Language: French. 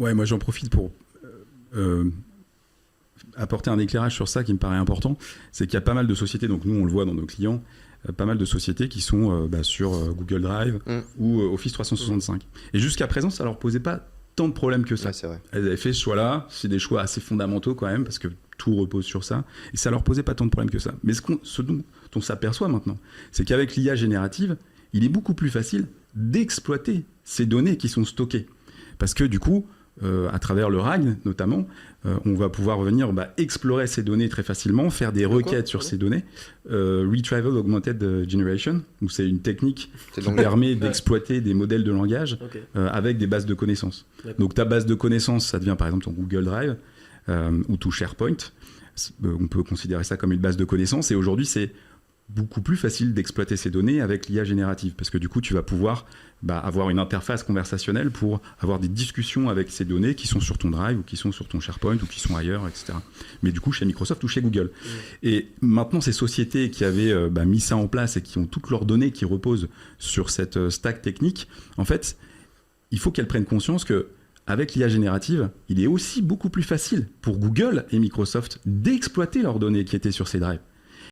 Ouais, moi j'en profite pour apporter un éclairage sur ça qui me paraît important. C'est qu'il y a pas mal de sociétés, donc nous on le voit dans nos clients, pas mal de sociétés qui sont sur Google Drive ou Office 365. Et jusqu'à présent, ça leur posait pas tant de problèmes que ça. Ouais, c'est vrai. Elles avaient fait ce choix-là, c'est des choix assez fondamentaux quand même, parce que tout repose sur ça, et ça leur posait pas tant de problèmes que ça. Mais ce dont on s'aperçoit maintenant, c'est qu'avec l'IA générative, il est beaucoup plus facile d'exploiter ces données qui sont stockées. Parce que du coup, à travers le RAG notamment, on va pouvoir venir explorer ces données très facilement, faire des requêtes sur ces données. Retrieval Augmented Generation, où c'est une technique qui permet d'exploiter des modèles de langage avec des bases de connaissances. Donc ta base de connaissances, ça devient par exemple ton Google Drive ou ton SharePoint. On peut considérer ça comme une base de connaissances. Et aujourd'hui, c'est beaucoup plus facile d'exploiter ces données avec l'IA générative, parce que du coup, tu vas pouvoir avoir une interface conversationnelle pour avoir des discussions avec ces données qui sont sur ton Drive ou qui sont sur ton SharePoint ou qui sont ailleurs, etc. Mais du coup, chez Microsoft ou chez Google. Et maintenant, ces sociétés qui avaient mis ça en place et qui ont toutes leurs données qui reposent sur cette stack technique, en fait, il faut qu'elles prennent conscience que avec l'IA générative, il est aussi beaucoup plus facile pour Google et Microsoft d'exploiter leurs données qui étaient sur ces drives.